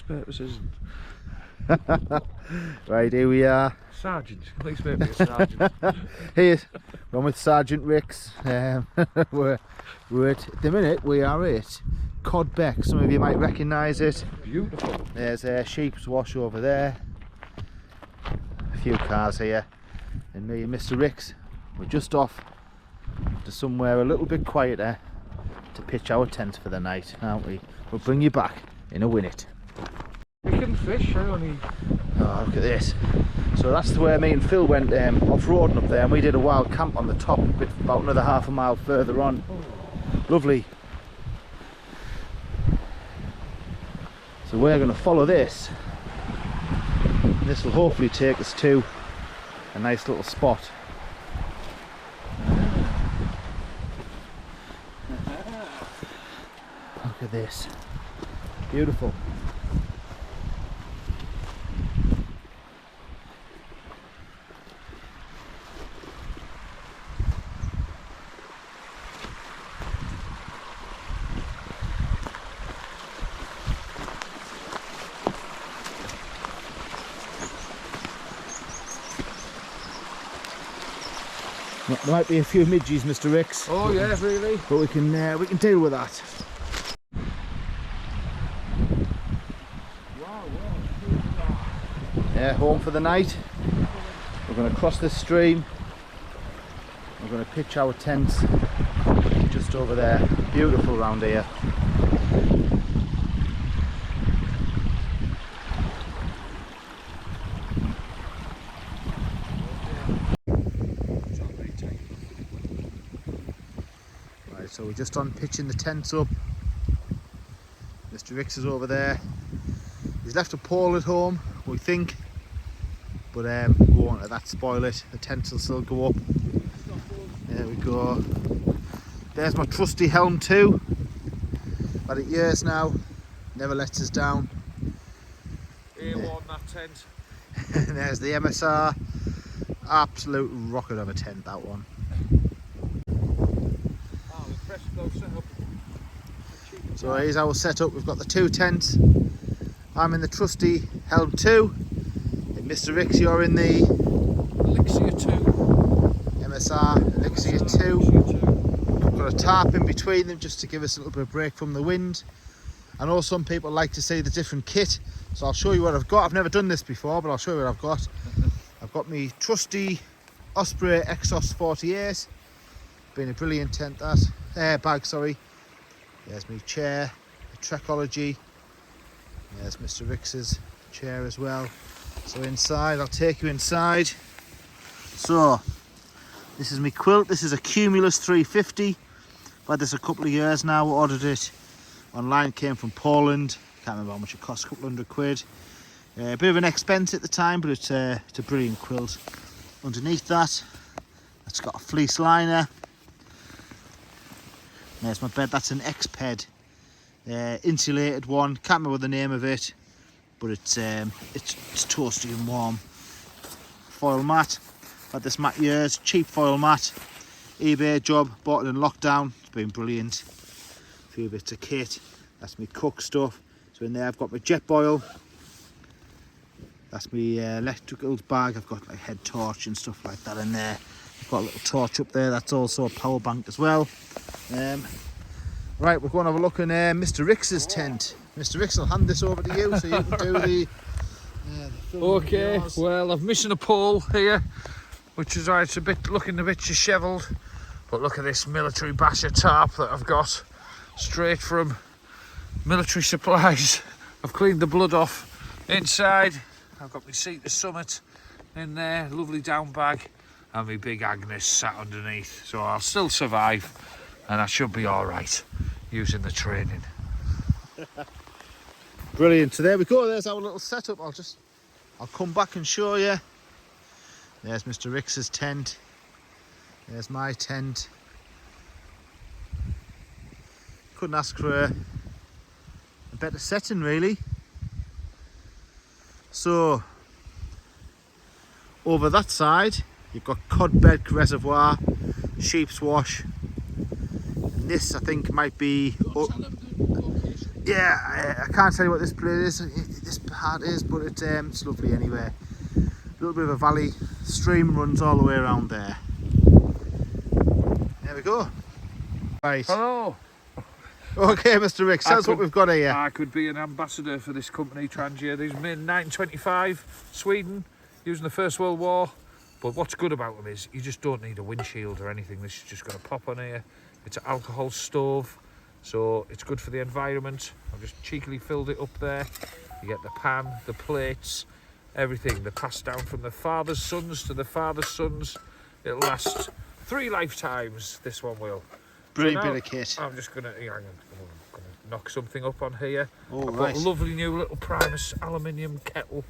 Purposes. Right, here we are. Sergeant, please make me a sergeant. Here's one with Sergeant Ricks. We're at the minute we are at Codbeck. Some of you might recognise it. Beautiful. There's a sheep's wash over there. A few cars here, and me and Mr. Ricks, we're just off to somewhere a little bit quieter to pitch our tent for the night, aren't we? We'll bring you back in a minute. We can fish, I only... Oh, look at this. So that's where me and Phil went off-roading up there, and we did a wild camp on the top, about another half a mile further on. Lovely. So we're going to follow this. And this will hopefully take us to a nice little spot. Look at this. Beautiful. There might be a few midges, Mr. Ricks. Oh yeah, really? But we can deal with that. Yeah, home for the night. We're going to cross this stream. We're going to pitch our tents just over there. Beautiful round here. So we're just on pitching the tents up. Mr. Ricks is over there. He's left a pole at home, we think, but we won't let that spoil it. The tents will still go up. There we go. There's my trusty Helm 2. Had it years now, never lets us down. A1 that tent. And there's the MSR. Absolute rocket of a tent, that one. So here's our setup. We've got the two tents. I'm in the trusty Helm 2. And Mr. Ricks, you're in the Elixir 2. MSR Elixir 2. We've got a tarp in between them just to give us a little bit of break from the wind. I know some people like to see the different kit, so I'll show you what I've got. I've never done this before, but I'll show you what I've got. I've got my trusty Osprey Exos 48. Been a brilliant tent that. Bag, sorry. There's my chair, the Trekology. There's Mr. Ricks's chair as well. So inside, I'll take you inside. So, this is my quilt. This is a Cumulus 350. I've had this a couple of years now. Ordered it online, came from Poland. Can't remember how much it cost, a couple £100. A bit of an expense at the time, but it's a brilliant quilt. Underneath that, it's got a fleece liner. There's my bed. That's an X-Ped insulated one. Can't remember the name of it, but it's toasty and warm. Foil mat. Had this mat years. Cheap foil mat. eBay job. Bought it in lockdown. It's been brilliant. A few bits of kit. That's my cook stuff. So in there I've got my jet boil. That's my electricals bag. I've got like head torch and stuff like that in there. I've got a little torch up there. That's also a power bank as well. Right, we're going to have a look in Mr. Ricks's tent. Mr. Ricks, I'll hand this over to you so you can do the Okay, well, I've missing a pole here, which is why it's looking a bit dishevelled. But look at this military basher tarp that I've got straight from military supplies. I've cleaned the blood off. Inside, I've got my seat to summit in there, lovely down bag, and my big Agnes sat underneath. So I'll still survive, and I should be all right using the training. Brilliant. So there we go. There's our little setup. I'll come back and show you. There's Mr. Ricks's tent. There's my tent. Couldn't ask for a better setting, really. So over that side you've got Codbeck Reservoir, Sheep's Wash, and This I think might be. Yeah, I can't tell you what this place is. This part is, but it's lovely anyway. A little bit of a valley. Stream runs all the way around there. There we go. Right. Hello. Okay, Mr. Rick, tell us what we've got here. I could be an ambassador for this company, Trangia. These made in 1925, Sweden, using the First World War. But what's good about them is you just don't need a windshield or anything. This is just going to pop on here. It's an alcohol stove, so it's good for the environment. I've just cheekily filled it up there. You get the pan, the plates, everything. They're passed down from the father's sons to the father's sons. It'll last 3 lifetimes, this one will. Brilliant So now, bit of kit. I'm just going to knock something up on here. Oh, I've right. got a lovely new little Primus aluminium kettle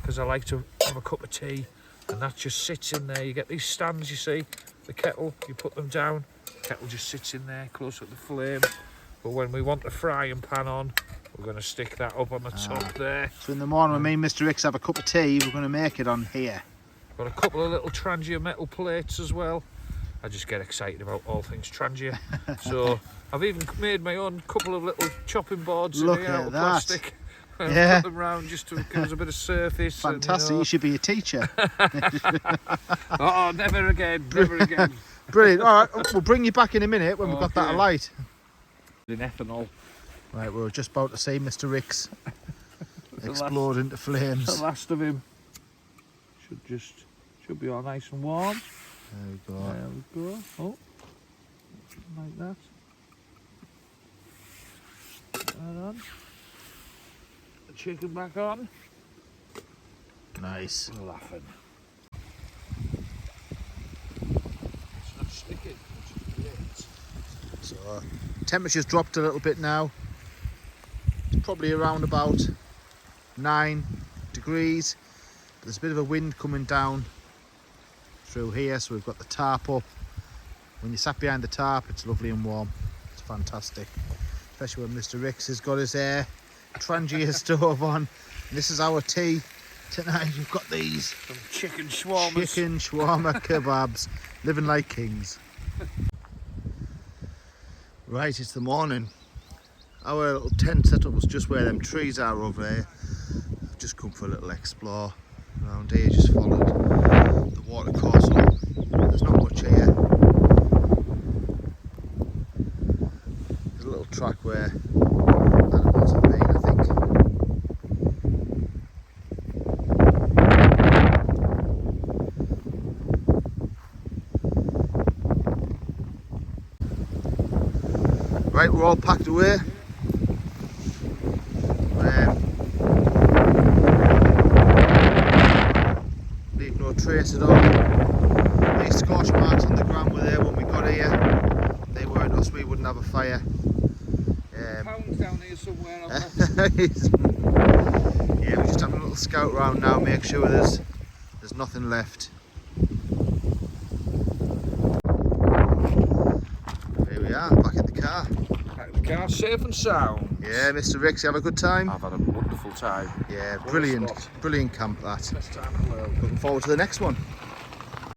because I like to have a cup of tea, and that just sits in there. You get these stands, you see, the kettle, you put them down, the kettle just sits in there close to the flame. But when we want the frying pan on, we're going to stick that up on the top there. So in the morning when me and Mr. Ricks have a cup of tea, we're going to make it on here. Got a couple of little Trangia metal plates as well. I just get excited about all things Trangia. So I've even made my own couple of little chopping boards Look in here out of at plastic. Yeah. Put them round just to give us a bit of surface. Fantastic, And, you should be a teacher. Oh, never again, never again. Brilliant. All right, we'll bring you back in a minute when we've got that Okay. alight. In ethanol. Right, we're just about to see Mr. Ricks explode into flames. The last of him. Should be all nice and warm. There we go. There we go. Oh, like that. Put that on. The chicken back on. Nice. I'm laughing. It's not sticking, which is great. So temperature's dropped a little bit now. It's probably around about 9 degrees. There's a bit of a wind coming down through here, so we've got the tarp up. When you sat behind the tarp, it's lovely and warm. It's fantastic, especially when Mr. Ricks has got his Trangia stove on. And this is our tea tonight. We've got these Some chicken shawarmas. chicken shawarma kebabs, living like kings. Right, it's the morning. Our little tent setup was just where them trees are over there. I've just come for a little explore around here, just followed the water course up. There's not much here. There's a little track where animals have been, I think. Right, we're all packed away. Leave no trace at all. These scorch marks on the ground were there when we got here. They weren't us, we wouldn't have a fire. Pounds down here somewhere. Yeah, we're just having a little scout round now, make sure there's nothing left. Here we are, back at the car. Back in the car, safe and sound. Yeah, Mr. Ricks, you have a good time? I've had a wonderful time. Yeah, What a brilliant, spot. brilliant camp that. Best time in the world. Looking forward to the next one.